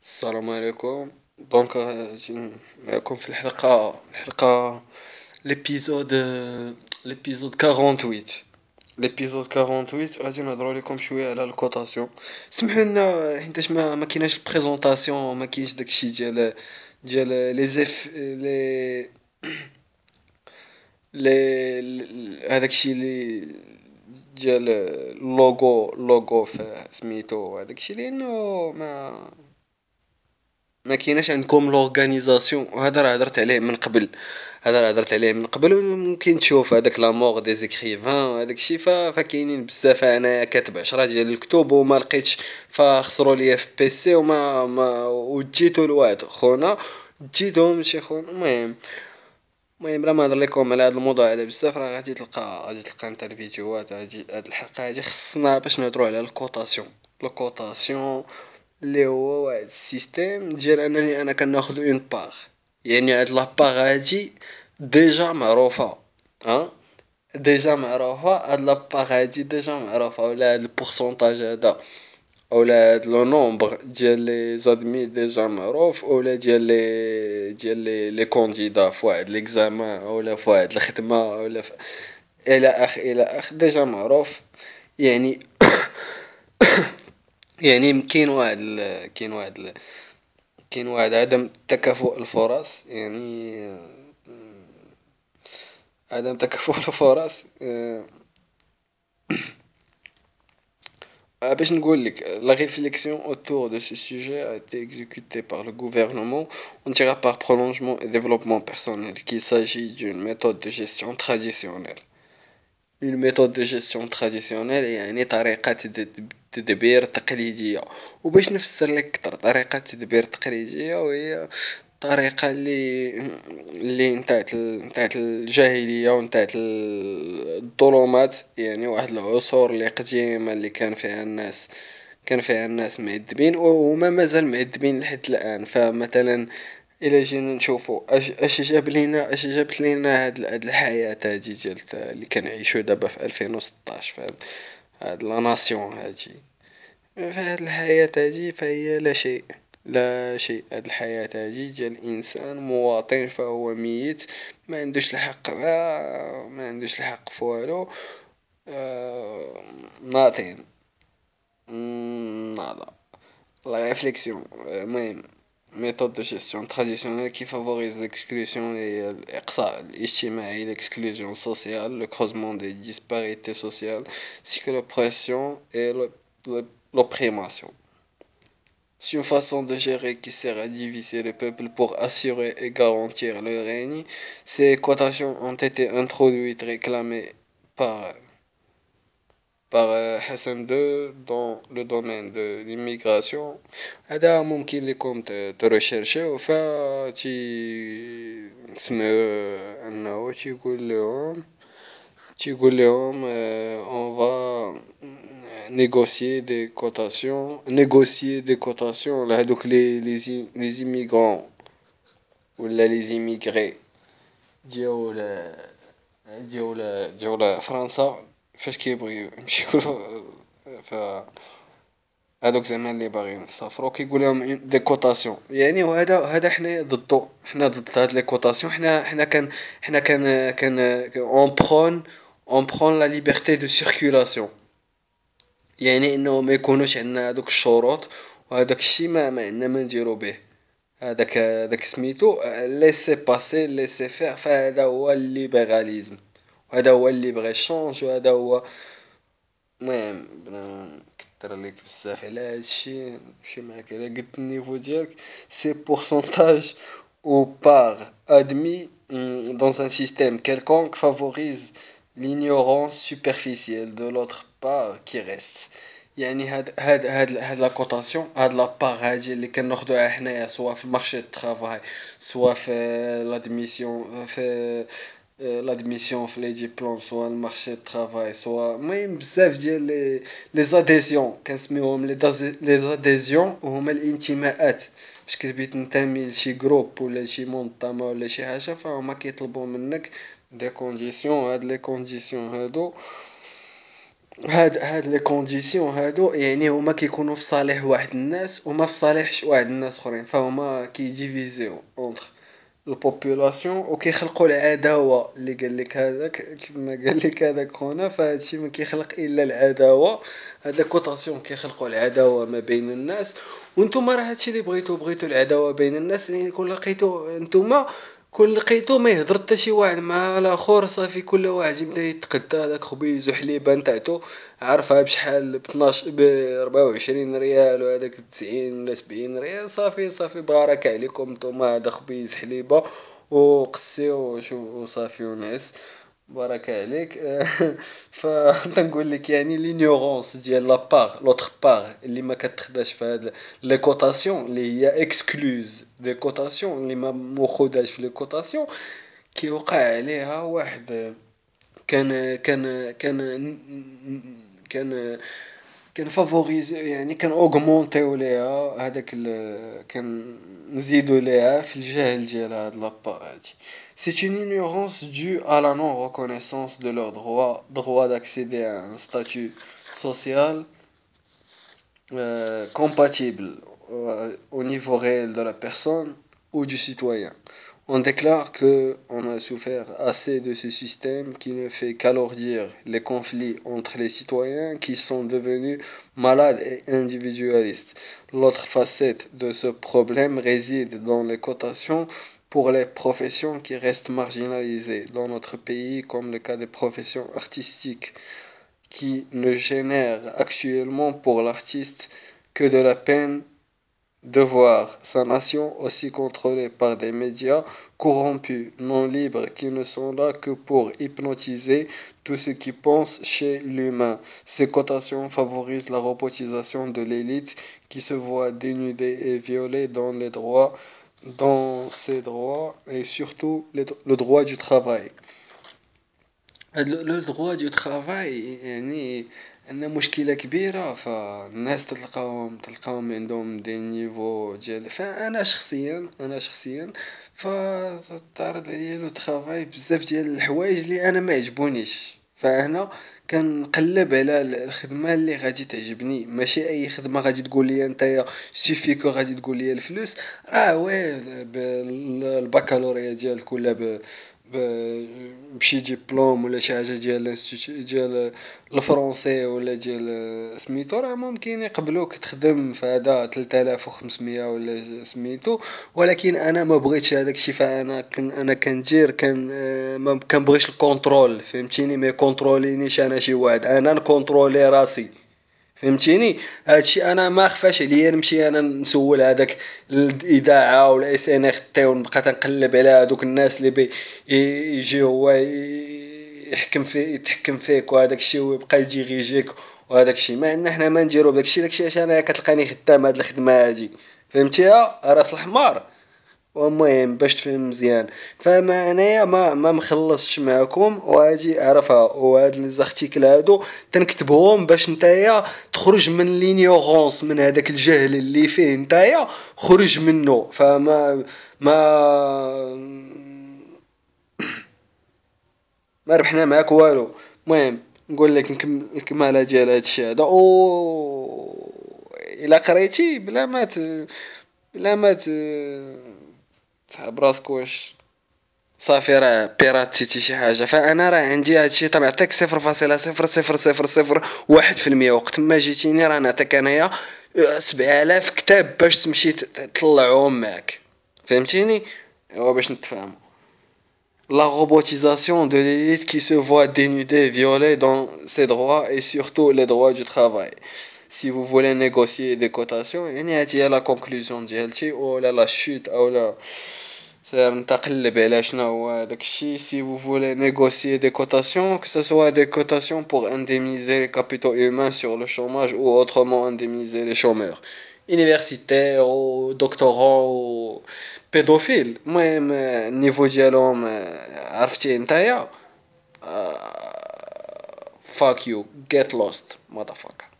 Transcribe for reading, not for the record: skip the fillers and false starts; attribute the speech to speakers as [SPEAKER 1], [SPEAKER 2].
[SPEAKER 1] السلام عليكم. دونك غادي معكم في الحلقة ليبيزود ليبيزود 48. ليبيزود 48 غادي نهضروا لكم شويه على الكوطاسيون. سمحوا لنا حيتاش ما كايناش البريزونطاسيون، ما كاينش داكشي ديال لي زيف هذاك الشيء ديال اللوغو في سميتو هذاك الشيء لانه ما كايناش عندكم لورغانيزاسيون. وهذا راه هضرت عليه من قبل وممكن تشوف هذاك لا مور دي زيكريفان هذاك الشيء. فكاينين بزاف. انايا كاتب 10 ديال الكتب وما لقيتش، فخسروا ليا في بيسي وما وجيتو لواحد خونا، جيتهم شي خونا. المهم بلا ما نهضر لكم على هذا الموضوع هذا بزاف، راه غادي تلقى انت الفيديوهات. هاد الحلقه هادي خصنا باش نهضروا على الكوطاسيون اللي هو واحد السيستيم ديال انني انا كناخذ اون باغ. يعني هاد لاباغ هادي ديجا معروفه. ها، ديجا معروفه هاد لاباغ هادي ديجا معروفه، ولا هاد البورسونتاج هذا، اولا هاد لو نومبر ديال لي زادمي ديجا معروف، اولا ديال لي كونديدا في واحد ليكزامان، اولا في واحد الخدمه، اولا الى اخ ديجا معروف. يعني يعني كاين واحد عدم تكافؤ الفرص. يعني عدم تكافؤ الفرص. باش نقول لك la réflexion autour de ce sujet a été exécutée par le gouvernement on dira par prolongement et développement personnel qu'il s'agit d'une méthode de gestion traditionnelle. Une méthode de gestion traditionnelle يعني طريقة تدبير تقليدية. وباش نفسر لك أكثر، طريقة تدبير تقليدية وهي طريقة اللي نتاعت الجاهلية ونتاعت الظلمات. يعني واحد العصور اللي قديمة اللي كان فيها الناس معذبين وهما مازال معذبين لحد الآن. فمثلا إلا جينا نشوفو اش جابت لينا هاد الحياة هادي ديال اللي كنعيشو دابا في 2016 في هاد لا ناسيون هادي. فهاد الحياة هادي فهي لا شيء. هاد الحياة هادي ديال الانسان مواطن فهو ميت، ما عندوش الحق في والو. ناطين ناضا لا ريفليكسيون. المهم méthode de gestion traditionnelle qui favorise l'exclusion et الإقصاء الاجتماعي, l'exclusion sociale, le creusement des disparités sociales, ainsi que l'oppression et l'opprimation. C'est une façon de gérer qui sert à diviser le peuple pour assurer et garantir le règne. Ces cotations ont été introduites réclamées par Hassan II dans le domaine de l'immigration. هذا ممكن لكم ترشرشيو تسمعوا انه تيقول لهم on va négocier des cotations لهذوك les immigrants ولا les immigrés ديال فرنسا فاش كيبغيو يمشيو ف هادوك زعما اللي باغيين يسافروا كيقول لهم دي كوتاسيون. يعني وهذا حنا ضد هاد لي كوتاسيون. حنا كان اون برون لا ليبرتي دو سيركولاسيون. يعني انه ما يكونوش عندنا هادوك الشروط وهذاك الشيء ما عندنا ما نديرو به. هذاك سميتو ليسي باسي ليسي فير. فهذا هو الليبراليزم وهذا هو اللي بغى يشونج وهذا هو. المهم بلا نكثر عليك بزاف على هادشي نمشي معاك على قد النيفو ديالك. سي pourcentage ou part admis dans un système quelconque favorise l'ignorance superficielle de l'autre part qui reste. يعني هاد لا كوتاسيون، هاد لا باغ هادي اللي كناخدوها حنايا سواء في المارشي دو طرافاي، سواء في لادميسيون في لي ديبلوم، سواء المارشي دو طرافاي، سواء المهم بزاف ديال لي زاديزيون كنسميوهم لي زاديزيون. وهما الانتماءات. فاش كتبغي تنتمي لشي جروب ولا لشي منظمه ولا شي حاجه فهما كيطلبوا منك دي كونديسيون. هاد لي كونديسيون هادو هاد لي كونديسيون هادو يعني هما كيكونوا في صالح واحد الناس وما في صالحش واحد الناس اخرين، فهما كيديفيزيو اونتر البوبولاسيون وكيخلقوا العداوه اللي قال لك هذاك كما قال لك هذاك خونا، فهادشي ما كيخلق الا العداوه. هاد لا كوطاسيون كيخلقوا العداوه ما بين الناس. وانتم راه هادشي اللي بغيتو العداوه بين الناس، يعني كون لقيتو نتوما كون لقيتو ما يهضر حتى شي واحد مع الاخر صافي كل واحد يبدا يتقدى هذاك خبيز وحليبه نتاعتو عارفها بشحال ب 12 ب 24 ريال وهذاك ب 90 ولا 70 ريال، صافي صافي بارك عليكم نتوما هذا خبيز حليبه وقسيو وصافي ونعس بارك عليك. تنقول لك يعني لينيورونس ديال لا باغ لوتر باغ اللي ما كتخداش في هاد لي كوتاسيون اللي هي اكسكلوز دي كوتاسيون اللي ما مخداش في لي كوتاسيون، كيوقع عليها واحد كان كان فافوريزي يعني كان اوغمونطيو ليها هذاك كان نزيدو ليها في الجهل ديال هاد لابار هادي. C'est une ignorance due à la non-reconnaissance de leur droit d'accéder à un statut social compatible au niveau réel de la personne ou du citoyen. On déclare que on a souffert assez de ce système qui ne fait qu'alourdir les conflits entre les citoyens qui sont devenus malades et individualistes. L'autre facette de ce problème réside dans les cotations pour les professions qui restent marginalisées dans notre pays, comme le cas des professions artistiques qui ne génèrent actuellement pour l'artiste que de la peine de voir sa nation aussi contrôlée par des médias corrompus, non libres, qui ne sont là que pour hypnotiser tout ce qui pense chez l'humain. Ces cotations favorisent la robotisation de l'élite qui se voit dénudée et violée dans ses droits et surtout le droit du travail. لو دغوا دو ترافاي يعني عندنا مشكله كبيره، فالناس تلقاهم عندهم دي نيفو ديال، فانا شخصيا فتعرض عليا لو ترافاي بزاف ديال الحوايج اللي انا ما عجبونيش، فانا كنقلب على الخدمه اللي غادي تعجبني، ماشي اي خدمه غادي تقول لي نتايا سيفيكو غادي تقول لي الفلوس. راه وي بالبكالوريا ديالك ولا بشي ديبلوم ولا شي حاجه ديال الفرونسي ولا ديال سميتو، راه ممكن يقبلوك تخدم في هذا 3500 ولا سميتو. ولكن انا ما بغيتش هذاك الشيء، انا كندير ما كنبغيش الكونترول، فهمتيني؟ ما كونترولينيش انا شي واحد، انا نكونترولي راسي، فهمتيني؟ هادشي انا ما خفاش عليا نمشي انا نسول هذاك الاذاعه ولا اس ان ار تي ونبقى تنقلب على هذوك الناس اللي يجي هو يتحكم فيك وهذاك الشيء ويبقى يديريجيك وهذاك الشيء، ما عندنا حنا ما نديرو بداك الشيء. داك الشيء علاش انا كتلقاني خدام هاد الخدمه هادي، فهمتيها راس الحمار؟ ومهم باش تفهم مزيان، فما انايا ما مخلصش معكم وهاجي اعرفها، وهاد لي زارتيكل هادو تنكتبهم باش نتايا تخرج من لينيورونس، من هذاك الجهل اللي فيه نتايا خرج منه. ما ما ربحنا معاك والو. المهم نقول لك نكمل الكماله ديال هذا الشيء هذا، او الا قريتي بلا ما تحب راسك واش صافي راه بيراتيتي شي حاجه، فانا راه عندي هادشي تنعطيك 0.0001%، وقت ما جيتيني راه نعطيك انايا 7000 كتاب باش تمشي تطلعهم معك، فهمتيني؟ ايوا باش نتفاهموا. La robotisation de l'élite qui se voit dénudée, violée dans ses droits et surtout les droits du travail. Si vous voulez négocier des cotations, يعني هاتي هي la conclusion ديالتي ولا la chute او لا سير نتقلب على شنو هو داك الشيء. Si vous voulez négocier des cotations, que ce soit des cotations pour indemniser les capitaux humains sur le chômage ou autrement indemniser les chômeurs universitaires ou doctorants ou pédophiles، المهم النيفو ديالهم عرفتي نتايا. fuck you get lost motherfucker.